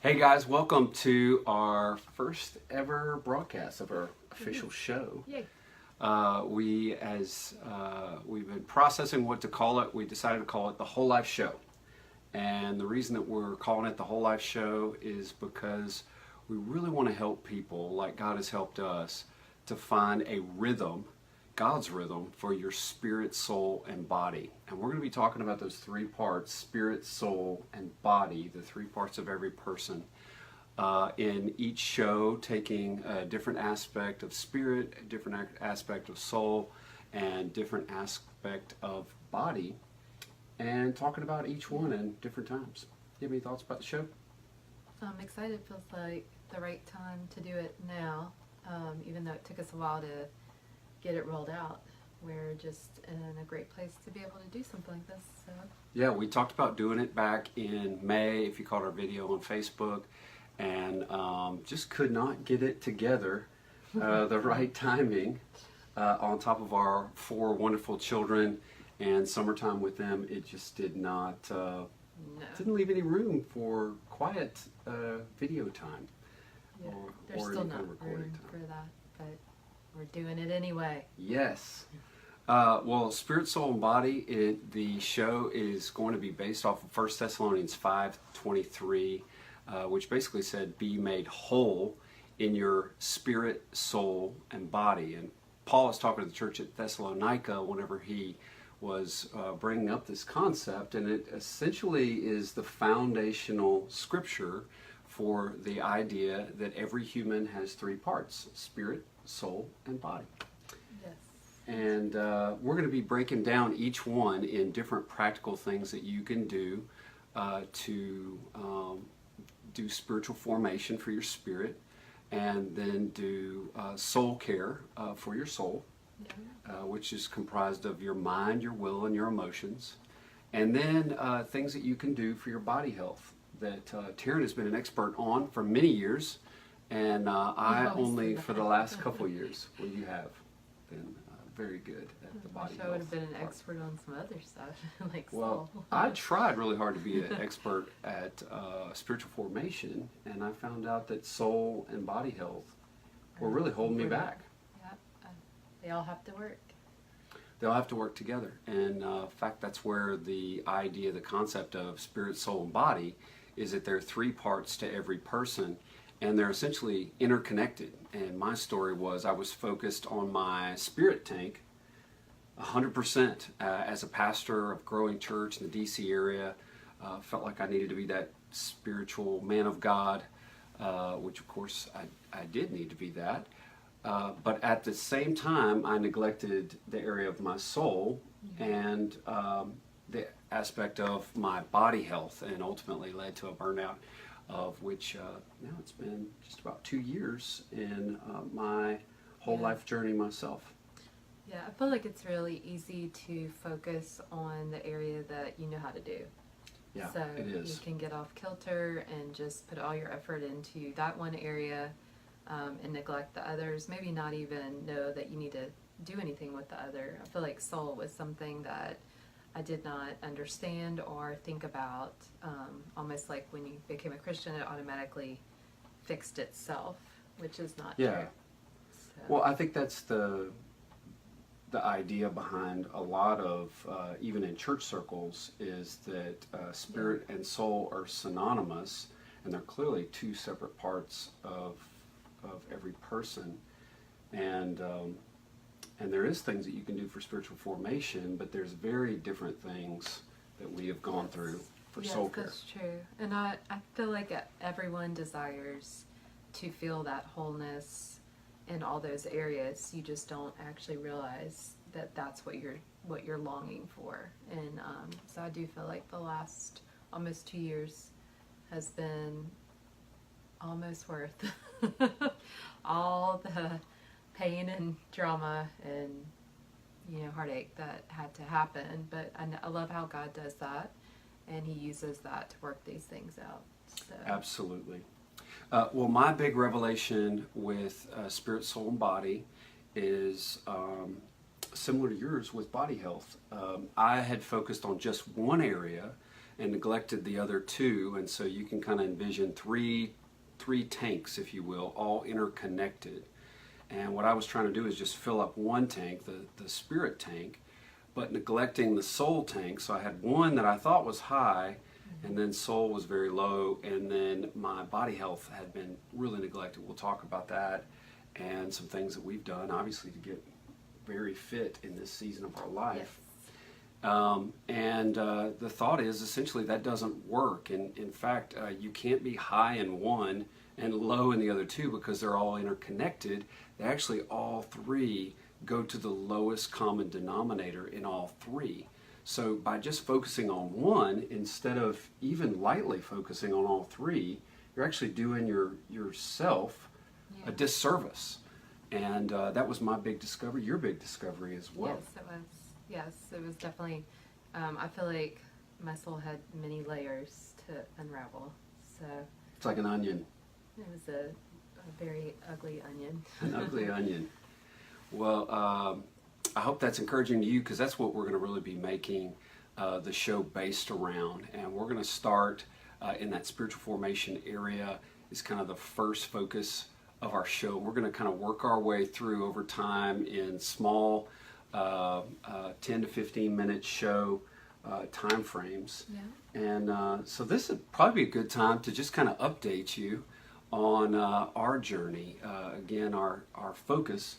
Hey guys, welcome to our first ever broadcast of our official show. Yay. We've been processing what to call it, we decided to call it the Whole Life Show. And the reason that we're calling it the Whole Life Show is because we really want to help people, like God has helped us, to find a rhythm, God's rhythm, for your spirit, soul, and body. And we're going to be talking about those three parts, spirit, soul, and body, the three parts of every person. In each show, taking a different aspect of spirit, a different aspect of soul, and different aspect of body, and talking about each one in different times. You have any thoughts about the show? I'm excited. Feels like the right time to do it now, even though it took us a while to get it rolled out. We're just in a great place to be able to do something like this. So. Yeah, we talked about doing it back in May, if you caught our video on Facebook, and just could not get it together, the right timing, on top of our four wonderful children and summertime with them. It just did not, didn't leave any room for quiet video time. Yeah, or there's any still kind of not recording room time. for that, but we're doing it anyway. Yes. Well, Spirit, Soul, and Body, the show is going to be based off of 1 Thessalonians 5:23, which basically said, be made whole in your spirit, soul, and body. And Paul is talking to the church at Thessalonica whenever he was bringing up this concept, and it essentially is the foundational scripture for the idea that every human has three parts, spirit, soul, and body. Yes. And we're going to be breaking down each one in different practical things that you can do to do spiritual formation for your spirit, and then do soul care for your soul, which is comprised of your mind, your will, and your emotions. And then things that you can do for your body health that Taryn has been an expert on for many years, and I only for the last couple years. Well, you have been very good at the body health. I would have been an part. expert on some other stuff, like Well, soul. I tried really hard to be an expert at spiritual formation, and I found out that soul and body health were really holding me back. Yep. They all have to work. They all have to work together, and in fact, that's where the idea, the concept of spirit, soul, and body is that there are three parts to every person, and they're essentially interconnected. And my story was I was focused on my spirit tank 100% as a pastor of growing church in the DC area. Felt like I needed to be that spiritual man of God, which of course I did need to be that. But at the same time, I neglected the area of my soul and the aspect of my body health, and ultimately led to a burnout, of which now it's been just about 2 years in my whole life journey myself. Yeah, I feel like it's really easy to focus on the area that you know how to do. Yeah, So it is. you can get off kilter and just put all your effort into that one area and neglect the others. Maybe not even know that you need to do anything with the other. I feel like soul was something that I did not understand or think about. Almost like when you became a Christian, it automatically fixed itself, which is not Yeah. true. So. Well, I think that's the idea behind a lot of, even in church circles, is that spirit and soul are synonymous, and they're clearly two separate parts of every person. And there is things that you can do for spiritual formation, but there's very different things that we have gone through for soul care. That's true. And I feel like everyone desires to feel that wholeness in all those areas. You just don't actually realize that that's what you're longing for. And so I do feel like the last almost 2 years has been almost worth all the pain and drama and heartache that had to happen. But I love how God does that, and He uses that to work these things out. So. Absolutely. Well, my big revelation with spirit, soul, and body is similar to yours with body health. I had focused on just one area, and neglected the other two. And so you can kind of envision three tanks, if you will, all interconnected. And what I was trying to do is just fill up one tank, the spirit tank, but neglecting the soul tank. So I had one that I thought was high, and then soul was very low, and then my body health had been really neglected. We'll talk about that and some things that we've done, obviously, to get very fit in this season of our life. The thought is essentially that doesn't work. And in fact, you can't be high in one and low in the other two because they're all interconnected. They actually all three go to the lowest common denominator in all three. So by just focusing on one instead of even lightly focusing on all three, you're actually doing yourself a disservice. And that was my big discovery, your big discovery as well. Yes, it was. Yes, it was definitely, I feel like my soul had many layers to unravel. So It's like an onion. it was a very ugly onion. An ugly onion. Well, I hope that's encouraging to you, because that's what we're going to really be making the show based around. And we're going to start in that spiritual formation area is kind of the first focus of our show. We're going to kind of work our way through over time in small 10 to 15 minute show time frames. Yeah. And so this would probably be a good time to just kind of update you on our journey. Again, our focus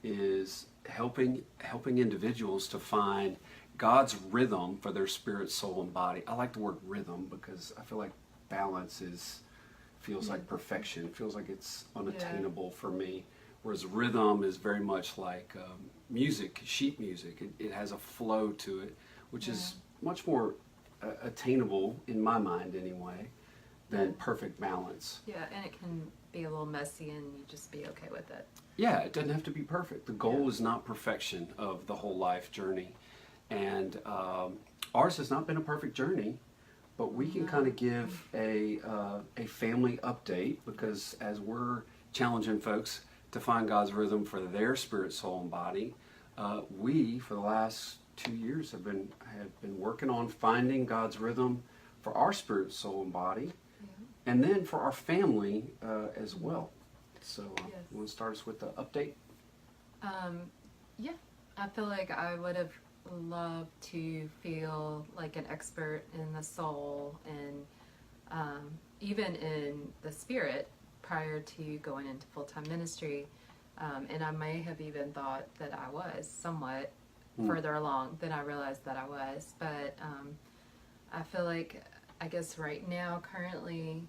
is helping individuals to find God's rhythm for their spirit, soul, and body. I like the word rhythm because I feel like balance feels like perfection. It feels like it's unattainable for me. Whereas rhythm is very much like music, sheet music. It has a flow to it, which is much more attainable, in my mind anyway, than perfect balance. Yeah, and it can be a little messy and you just be okay with it. Yeah, it doesn't have to be perfect. The goal is not perfection of the whole life journey. And ours has not been a perfect journey, but we can kind of give a family update, because as we're challenging folks to find God's rhythm for their spirit, soul, and body, we, for the last 2 years, have been working on finding God's rhythm for our spirit, soul, and body, and then for our family as well. So you want to start us with the update? Yeah, I feel like I would have loved to feel like an expert in the soul and even in the spirit prior to going into full-time ministry. And I may have even thought that I was somewhat further along than I realized that I was. But I feel like, I guess right now, currently,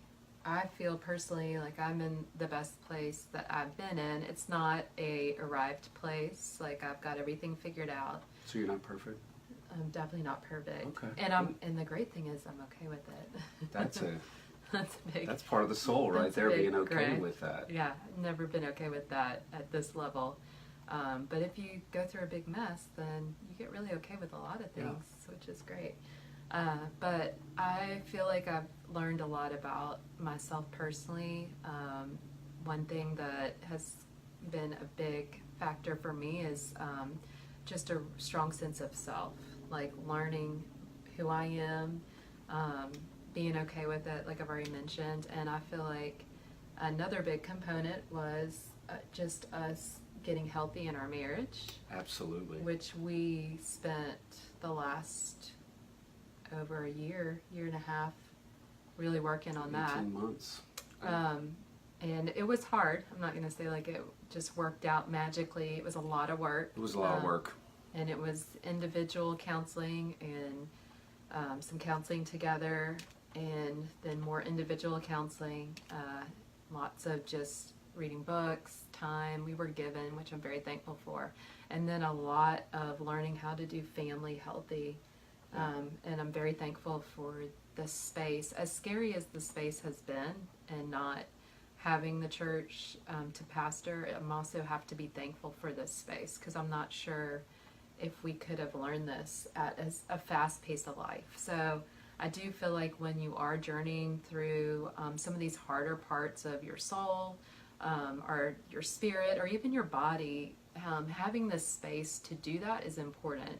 I feel personally like I'm in the best place that I've been in. It's not a arrived place. Like I've got everything figured out. So you're not perfect? I'm definitely not perfect. Okay. And the great thing is I'm okay with it. That's big. That's part of the soul right there, being okay gray. with that. Yeah, I've never been okay with that at this level. But if you go through a big mess, then you get really okay with a lot of things, which is great. But I feel like I've learned a lot about myself personally. One thing that has been a big factor for me is just a strong sense of self, like learning who I am, being okay with it, like I've already mentioned. And I feel like another big component was just us getting healthy in our marriage. Absolutely. Which we spent the last over a year and a half really working on 18 that. months. And it was hard. I'm not going to say like it just worked out magically. It was a lot of work. It was a lot of work. And it was individual counseling and some counseling together, and then more individual counseling, lots of just reading books, time we were given, which I'm very thankful for, and then a lot of learning how to do family healthy. And I'm very thankful for the space, as scary as the space has been, and not having the church to pastor. I'm also have to be thankful for this space, because I'm not sure if we could have learned this at a fast pace of life. So I do feel like when you are journeying through some of these harder parts of your soul, or your spirit, or even your body, having this space to do that is important.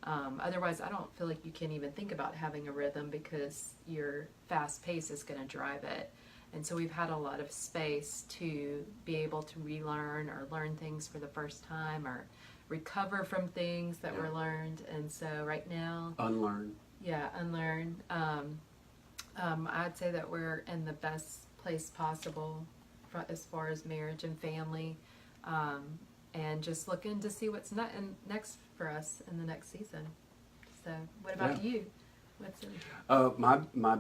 Otherwise, I don't feel like you can even think about having a rhythm because your fast pace is going to drive it. And so we've had a lot of space to be able to relearn or learn things for the first time or recover from things that were learned. And so right now, Unlearn. unlearn. I'd say that we're in the best place possible as far as marriage and family, and just looking to see what's next for us in the next season. So, what about you? What's in? My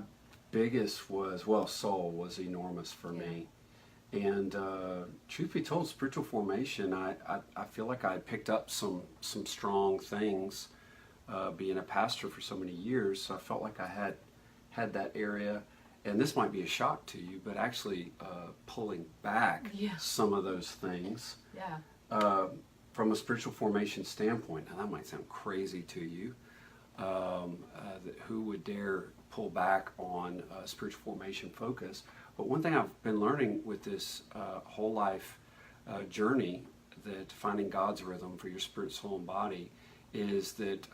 biggest was, well, soul was enormous for me. And truth be told, spiritual formation, I feel like I picked up some strong things being a pastor for so many years. So I felt like I had that area. And this might be a shock to you, but actually pulling back some of those things from a spiritual formation standpoint. Now that might sound crazy to you. Who would dare pull back on spiritual formation focus? But one thing I've been learning with this whole life journey, that finding God's rhythm for your spirit, soul, and body, is that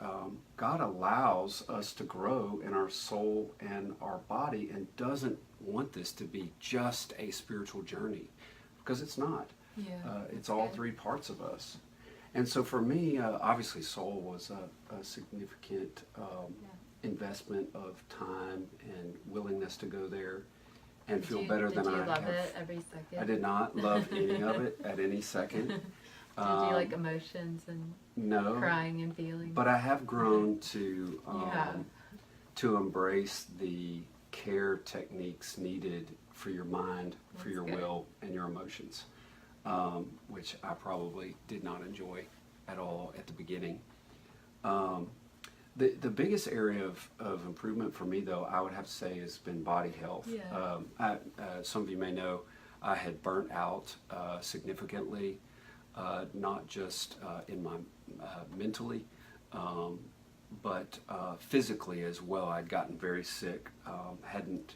God allows us to grow in our soul and our body and doesn't want this to be just a spiritual journey, because it's not. It's all three parts of us. And so for me, obviously soul was a significant investment of time and willingness to go there and feel better than I have. Did you love it every second? I did not love any of it at any second. Did you like emotions and no, crying and feeling? but I have grown to embrace the care techniques needed for your mind, for your will, and your emotions, which I probably did not enjoy at all at the beginning. The biggest area of improvement for me, though, I would have to say, has been body health. Some of you may know I had burnt out significantly, not just in my mentally, but physically as well. I'd gotten very sick, hadn't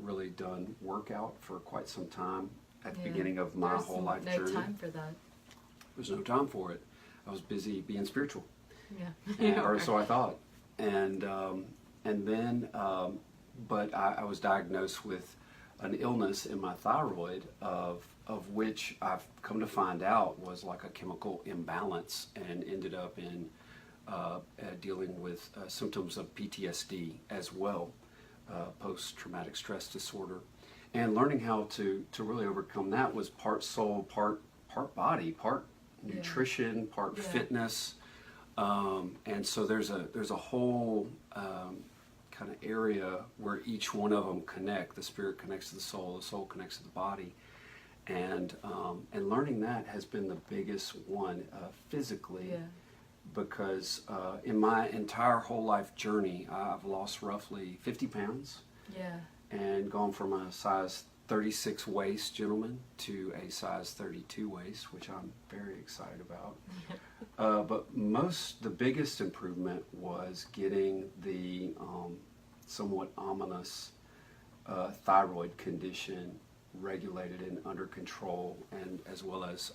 really done workout for quite some time at the beginning of my whole life journey. No time for that. There was no time for it. I was busy being spiritual. Yeah. Or so I thought. And then, but I was diagnosed with an illness in my thyroid of which I've come to find out was like a chemical imbalance, and ended up in dealing with symptoms of PTSD as well, post-traumatic stress disorder. And learning how to really overcome that was part soul, part body, part nutrition, part fitness. And so there's a whole kind of area where each one of them connect. The spirit connects to the soul connects to the body, and learning that has been the biggest one physically, because in my entire whole life journey, I've lost roughly 50 pounds, and gone from a size 36 waist gentleman to a size 32 waist, which I'm very excited about. But the biggest improvement was getting the somewhat ominous thyroid condition regulated and under control, and as well as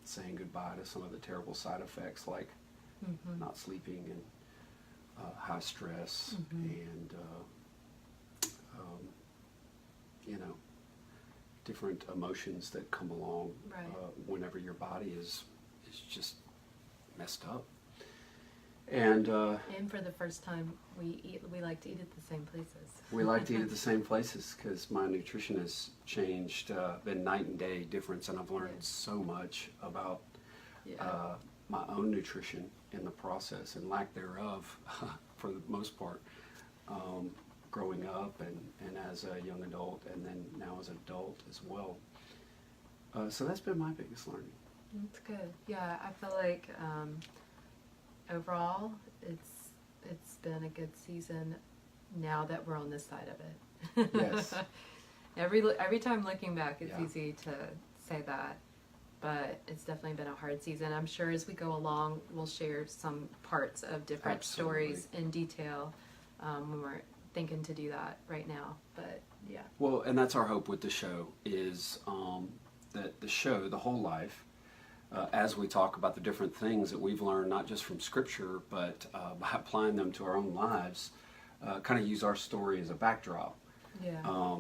saying goodbye to some of the terrible side effects like not sleeping and high stress and different emotions that come along whenever your body is just messed up. And for the first time, we like to eat at the same places. We like to eat at the same places because my nutrition has changed, been night and day difference, and I've learned so much about my own nutrition in the process, and lack thereof for the most part, growing up and as a young adult, and then now as an adult as well. So that's been my biggest learning. That's good. Yeah, I feel like overall it's been a good season now that we're on this side of it. Yes. Every time looking back, it's easy to say that, but it's definitely been a hard season. I'm sure as we go along, we'll share some parts of different stories in detail when we're thinking to do that right now. But well, and that's our hope with the show, is that the show, The Whole Life, as we talk about the different things that we've learned, not just from Scripture, but by applying them to our own lives, kind of use our story as a backdrop. Yeah.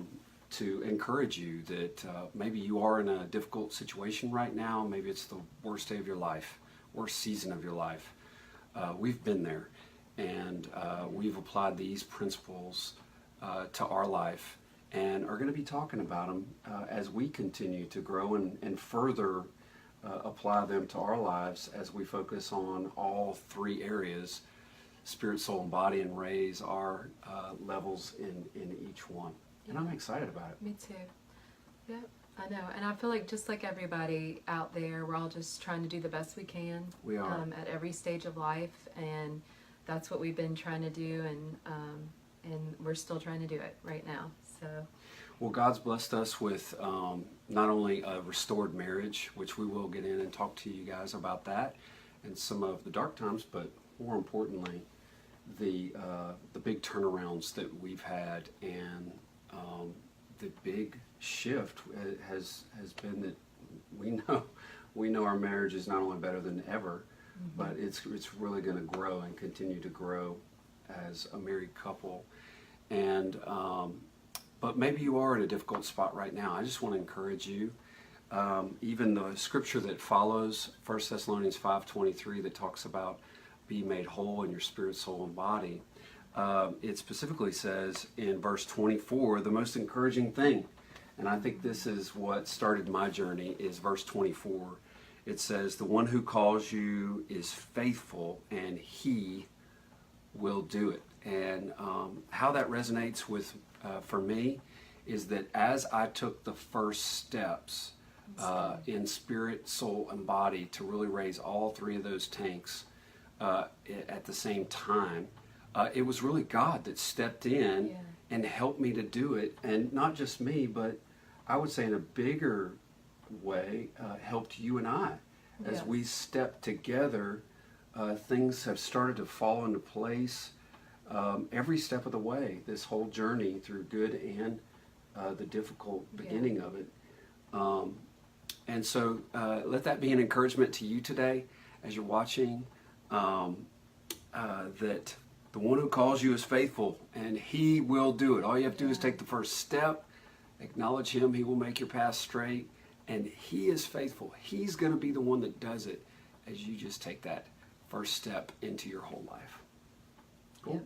To encourage you that maybe you are in a difficult situation right now. Maybe it's the worst day of your life, worst season of your life. We've been there, and we've applied these principles to our life, and are going to be talking about them as we continue to grow and further apply them to our lives as we focus on all three areas: spirit, soul, and body, and raise our levels in each one. And I'm excited about it. Me too. Yep, I know. And I feel like just like everybody out there, we're all just trying to do the best we can. We are. At every stage of life, and that's what we've been trying to do, and we're still trying to do it right now. So. Well, God's blessed us with not only a restored marriage, which we will get in and talk to you guys about that, and some of the dark times, but more importantly, the big turnarounds that we've had, and the big shift has been that we know our marriage is not only better than ever, but it's really going to grow and continue to grow as a married couple. And but maybe you are in a difficult spot right now. I just want to encourage you. Even the scripture that follows, 1 Thessalonians 5:23, that talks about be made whole in your spirit, soul, and body. It specifically says in verse 24, the most encouraging thing, and I think this is what started my journey, is verse 24. It says, the one who calls you is faithful, and he will do it. And how that resonates with, for me, is that as I took the first steps in spirit, soul, and body to really raise all three of those tanks at the same time, it was really God that stepped in and helped me to do it. And not just me, but I would say in a bigger way, helped you and I. As we stepped together, things have started to fall into place every step of the way, this whole journey through good and the difficult beginning of it. And so let that be an encouragement to you today as you're watching, that the one who calls you is faithful, and he will do it. All you have to do is take the first step, acknowledge him, he will make your path straight, and he is faithful. He's going to be the one that does it as you just take that first step into your whole life. Cool. Yep.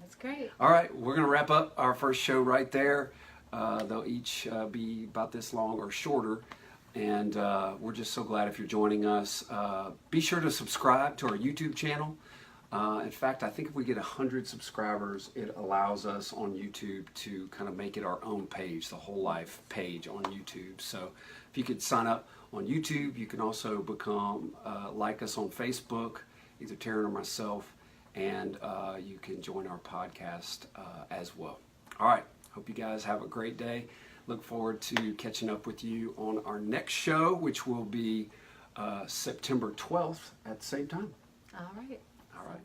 That's great. All right, we're going to wrap up our first show right there. They'll each be about this long or shorter. And we're just so glad if you're joining us. Be sure to subscribe to our YouTube channel. In fact, I think if we get 100 subscribers, it allows us on YouTube to kind of make it our own page, the Whole Life page on YouTube. So if you could sign up on YouTube, you can also become like us on Facebook, either Taryn or myself, and you can join our podcast as well. All right, hope you guys have a great day. Look forward to catching up with you on our next show, which will be September 12th at the same time. All right. All right.